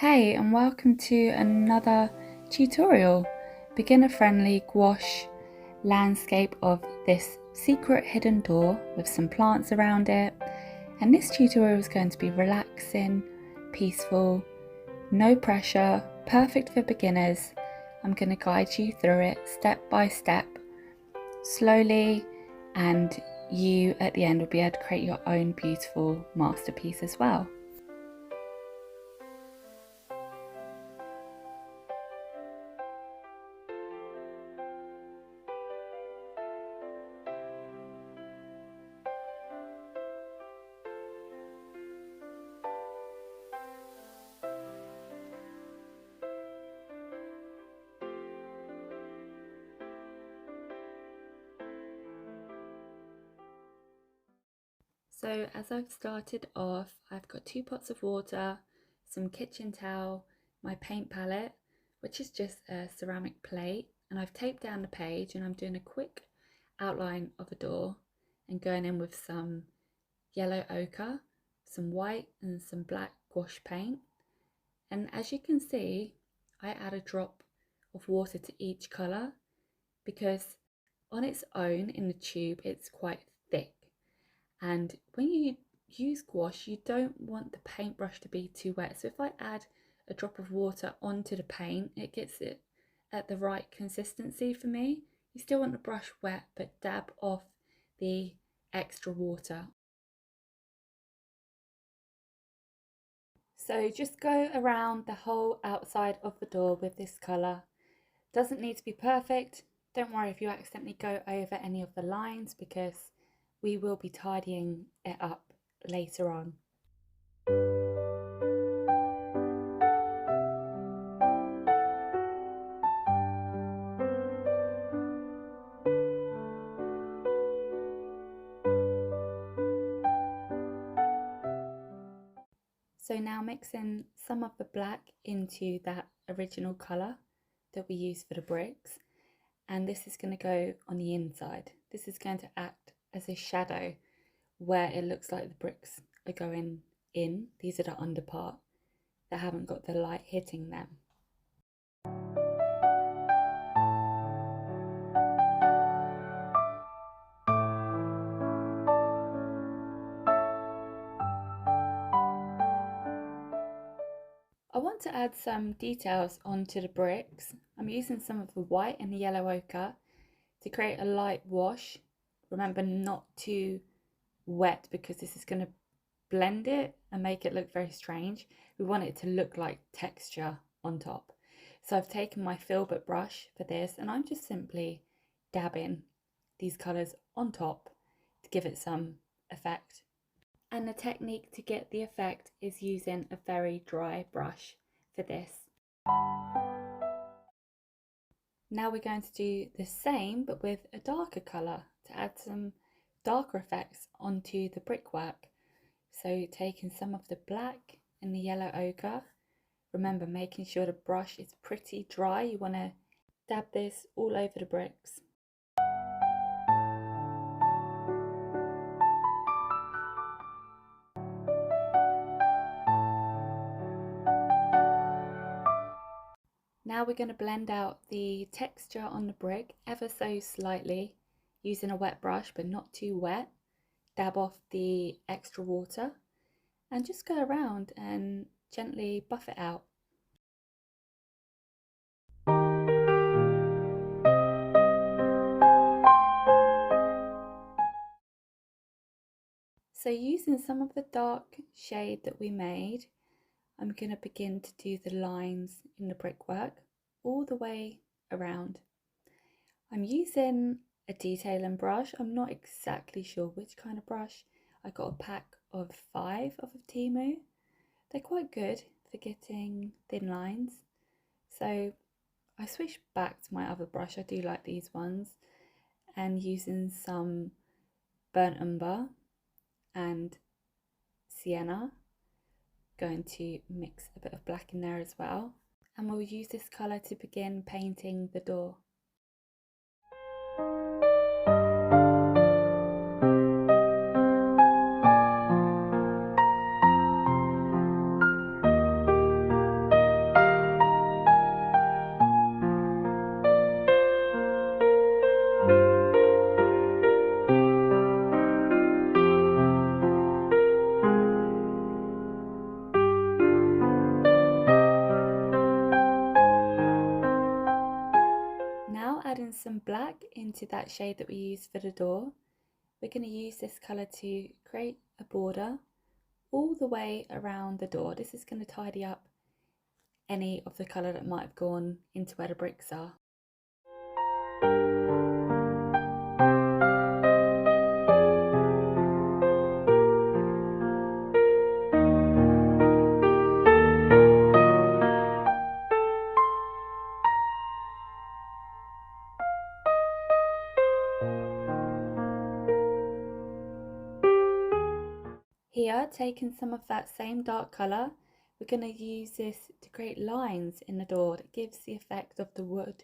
Hey, and welcome to another tutorial, beginner friendly gouache landscape of this secret hidden door with some plants around it. And this tutorial is going to be relaxing, peaceful, no pressure, perfect for beginners. I'm going to guide you through it step by step, slowly, and you at the end will be able to create your own beautiful masterpiece as well. So as I've started off, I've got 2 pots of water, some kitchen towel, my paint palette, which is just a ceramic plate, and I've taped down the page and I'm doing a quick outline of a door and going in with some yellow ochre, some white and some black gouache paint. And as you can see, I add a drop of water to each colour because on its own in the tube it's quite thick. And when you use gouache, you don't want the paintbrush to be too wet. So if I add a drop of water onto the paint, it gets it at the right consistency for me. You still want the brush wet, but dab off the extra water. So just go around the whole outside of the door with this colour. Doesn't need to be perfect. Don't worry if you accidentally go over any of the lines because we will be tidying it up later on. So now mixing some of the black into that original colour that we used for the bricks, and this is going to go on the inside. This is going to act as a shadow where it looks like the bricks are going in. These are the under part that haven't got the light hitting them. I want to add some details onto the bricks. I'm using some of the white and the yellow ochre to create a light wash. Remember, not too wet because this is going to blend it and make it look very strange. We want it to look like texture on top. So I've taken my filbert brush for this and I'm just simply dabbing these colours on top to give it some effect. And the technique to get the effect is using a very dry brush for this. Now we're going to do the same but with a darker colour to add some darker effects onto the brickwork. So taking some of the black and the yellow ochre, remember making sure the brush is pretty dry. You want to dab this all over the bricks. Now we're going to blend out the texture on the brick ever so slightly using a wet brush, but not too wet. Dab off the extra water and just go around and gently buff it out. So using some of the dark shade that we made, I'm going to begin to do the lines in the brickwork all the way around. I'm using a detailing brush. I'm not exactly sure which kind of brush. I got a pack of 5 off of Temu. They're quite good for getting thin lines. So I switched back to my other brush. I do like these ones, and using some burnt umber and sienna, going to mix a bit of black in there as well, and we'll use this colour to begin painting the door. black into that shade that we used for the door. We're going to use this colour to create a border all the way around the door. This is going to tidy up any of the colour that might have gone into where the bricks are. Here, taking some of that same dark colour, we're going to use this to create lines in the door that gives the effect of the wood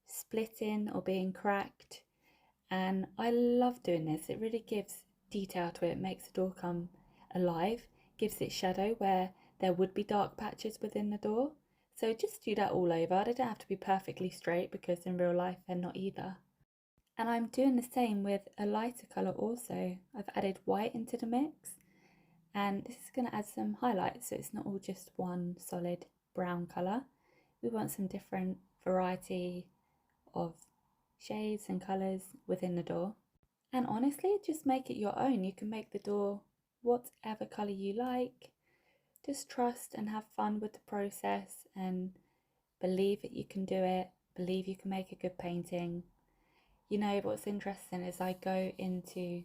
splitting or being cracked. And I love doing this. It really gives detail to it, makes the door come alive, gives it shadow where there would be dark patches within the door. So just do that all over. They don't have to be perfectly straight because in real life they're not either. And I'm doing the same with a lighter colour also. I've added white into the mix. And this is going to add some highlights, so it's not all just one solid brown colour. We want some different variety of shades and colours within the door. And honestly, just make it your own. You can make the door whatever colour you like. Just trust and have fun with the process and believe that you can do it. Believe you can make a good painting. You know, what's interesting is I go into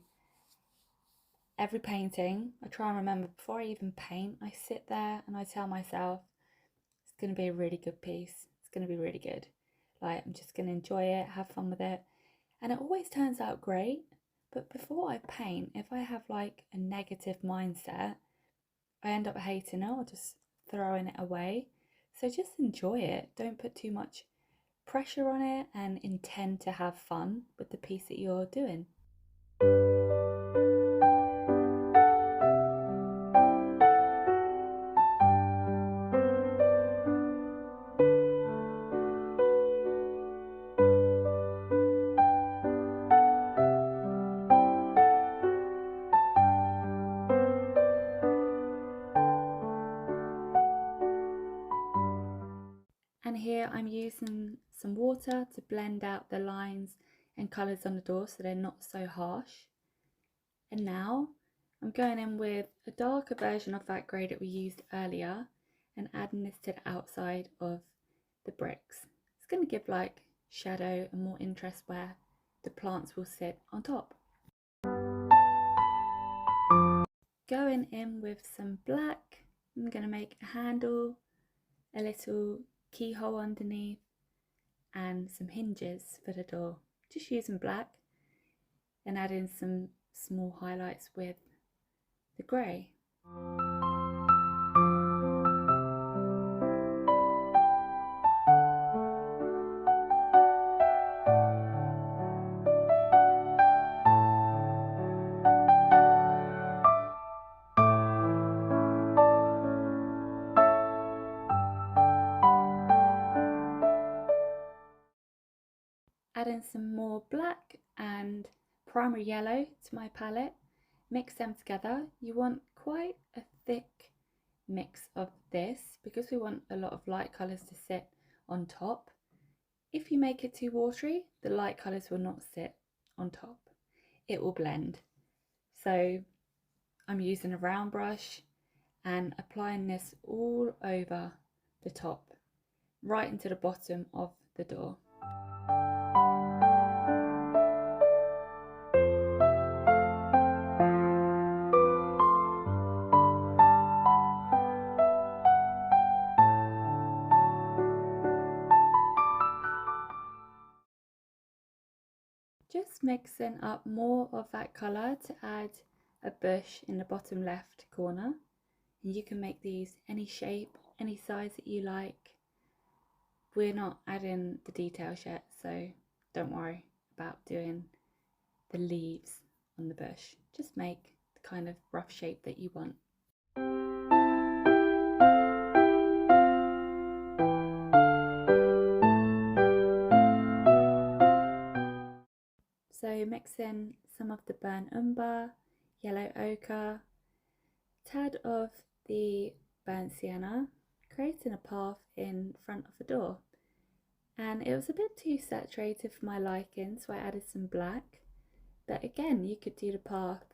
every painting, I try and remember before I even paint, I sit there and I tell myself, it's going to be a really good piece. It's going to be really good. Like, I'm just going to enjoy it, have fun with it. And it always turns out great. But before I paint, if I have like a negative mindset, I end up hating it or just throwing it away. So just enjoy it. Don't put too much pressure on it and intend to have fun with the piece that you're doing. And here I'm using some water to blend out the lines and colours on the door so they're not so harsh. And now I'm going in with a darker version of that grey that we used earlier and adding this to the outside of the bricks. It's going to give like shadow and more interest where the plants will sit on top. Going in with some black, I'm going to make a handle, a little keyhole underneath and some hinges for the door, just using black and adding some small highlights with the grey. Adding some more black and primary yellow to my palette, mix them together. You want quite a thick mix of this because we want a lot of light colours to sit on top. If you make it too watery, the light colours will not sit on top. It will blend. So I'm using a round brush and applying this all over the top, right into the bottom of the door. Just mixing up more of that colour to add a bush in the bottom left corner. And you can make these any shape, any size that you like. We're not adding the details yet, so don't worry about doing the leaves on the bush. Just make the kind of rough shape that you want. So mix in some of the burnt umber, yellow ochre, tad of the burnt sienna, creating a path in front of the door. and it was a bit too saturated for my liking, so I added some black. But again, you could do the path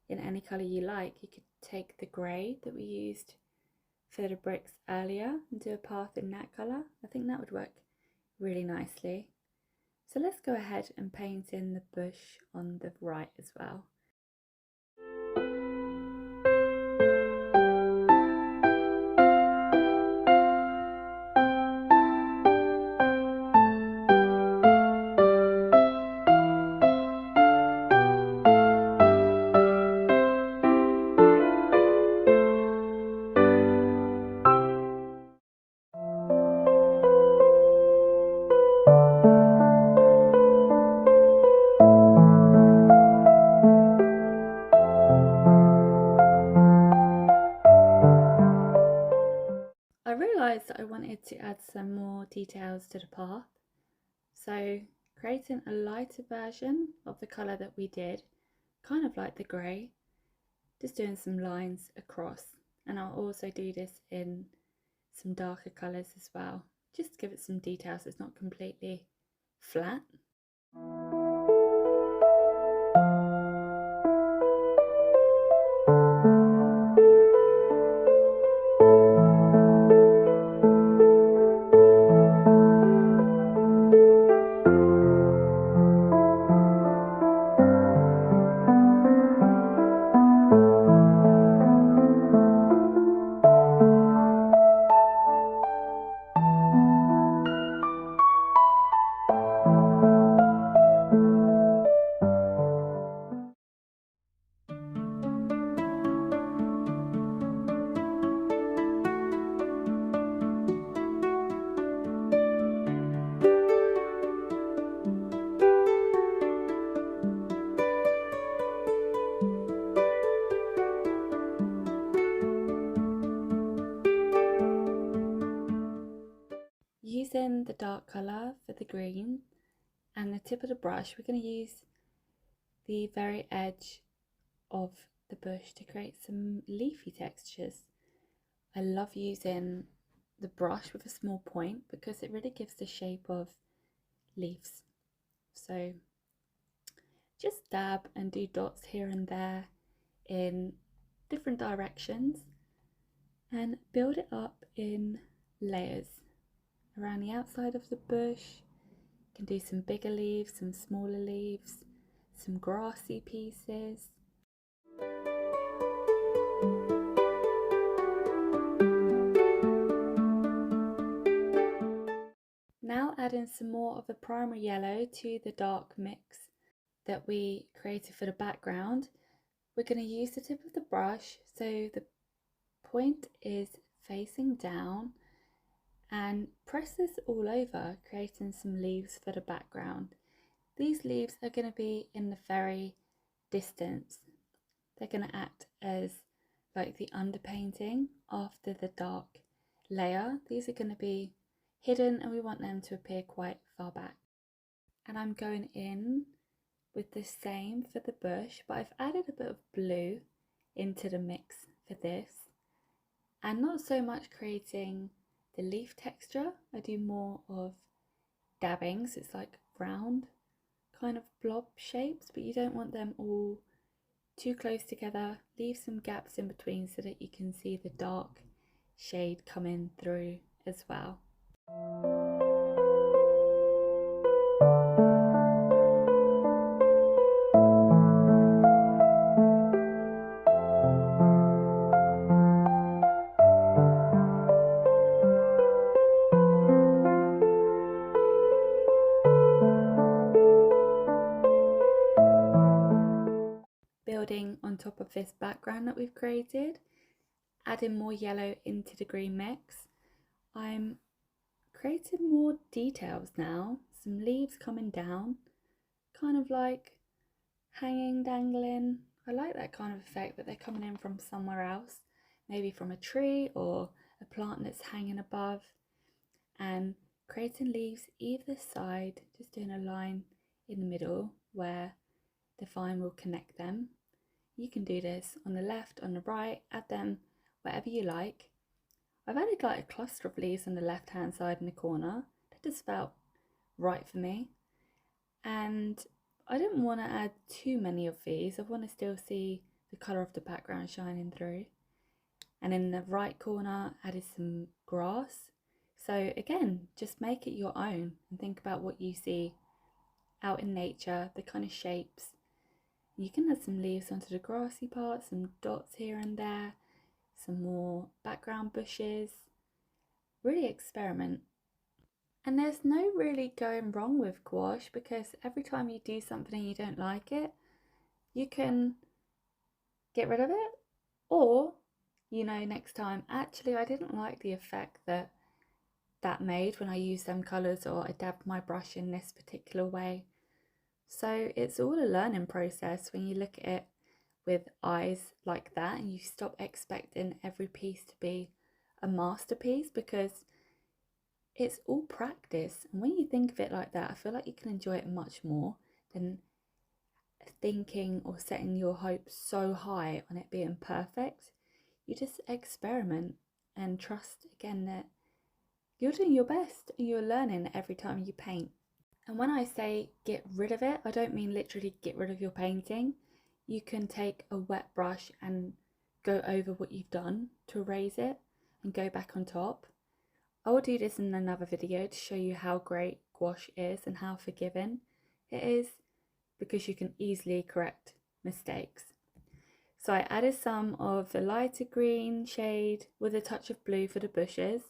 in any colour you like. You could take the grey that we used for the bricks earlier and do a path in that colour. I think that would work really nicely. So let's go ahead and paint in the bush on the right as well. I realised that I wanted to add some more details to the path, so creating a lighter version of the colour that we did, kind of like the grey, just doing some lines across, and I'll also do this in some darker colours as well, just to give it some detail so it's not completely flat. Using the dark colour for the green and the tip of the brush, we're going to use the very edge of the bush to create some leafy textures. I love using the brush with a small point because it really gives the shape of leaves. So just dab and do dots here and there in different directions and build it up in layers around the outside of the bush. You can do some bigger leaves, some smaller leaves, some grassy pieces. Now adding some more of the primary yellow to the dark mix that we created for the background, we're going to use the tip of the brush so the point is facing down and press this all over, creating some leaves for the background. These leaves are going to be in the very distance. They're going to act as like the underpainting after the dark layer. These are going to be hidden and we want them to appear quite far back. And I'm going in with the same for the bush, but I've added a bit of blue into the mix for this, and not so much creating the leaf texture. I do more of dabbing, so it's like round kind of blob shapes, but you don't want them all too close together. Leave some gaps in between so that you can see the dark shade coming through as well. Building on top of this background that we've created, adding more yellow into the green mix, I'm creating more details now, some leaves coming down, kind of like hanging, dangling. I like that kind of effect, that they're coming in from somewhere else, maybe from a tree or a plant that's hanging above, and creating leaves either side, just doing a line in the middle where the vine will connect them. You can do this on the left, on the right, add them wherever you like. I've added like a cluster of leaves on the left hand side in the corner. They're just felt right for me. And I didn't want to add too many of these. I want to still see the colour of the background shining through. And in the right corner, added some grass. So again, just make it your own and think about what you see out in nature, the kind of shapes. You can add some leaves onto the grassy part, some dots here and there, some more background bushes. Really experiment. And there's no really going wrong with gouache, because every time you do something and you don't like it, you can get rid of it, or next time, actually I didn't like the effect that made when I used them colours, or I dabbed my brush in this particular way. So it's all a learning process when you look at it with eyes like that, and you stop expecting every piece to be a masterpiece, because it's all practice. And when you think of it like that, I feel like you can enjoy it much more than thinking or setting your hopes so high on it being perfect. You just experiment and trust again that you're doing your best and you're learning every time you paint. And when I say get rid of it, I don't mean literally get rid of your painting. You can take a wet brush and go over what you've done to erase it and go back on top. I will do this in another video to show you how great gouache is and how forgiving it is, because you can easily correct mistakes. So I added some of the lighter green shade with a touch of blue for the bushes,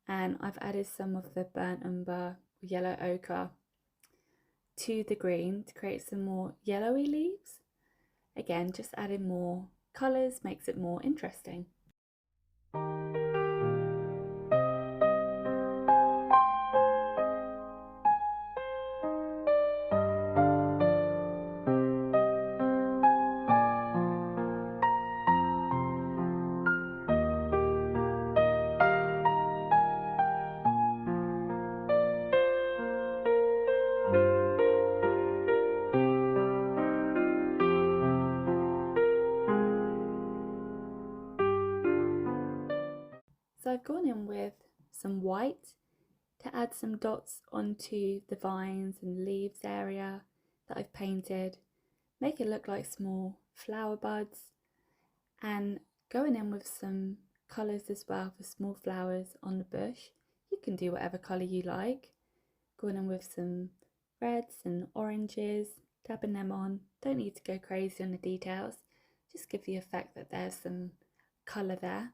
and I've added some of the burnt umber, yellow ochre to the green to create some more yellowy leaves. Again, just adding more colours makes it more interesting. So I've gone in with some white to add some dots onto the vines and leaves area that I've painted, make it look like small flower buds, and going in with some colours as well for small flowers on the bush. You can do whatever colour you like. Going in with some reds and oranges, dabbing them on. Don't need to go crazy on the details, just give the effect that there's some colour there.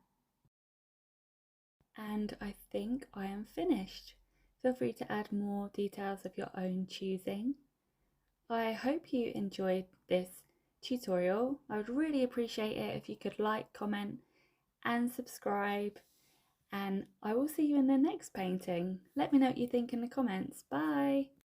And I think I am finished. Feel free to add more details of your own choosing. I hope you enjoyed this tutorial. I would really appreciate it if you could like, comment and subscribe, and I will see you in the next painting. Let me know what you think in the comments. Bye!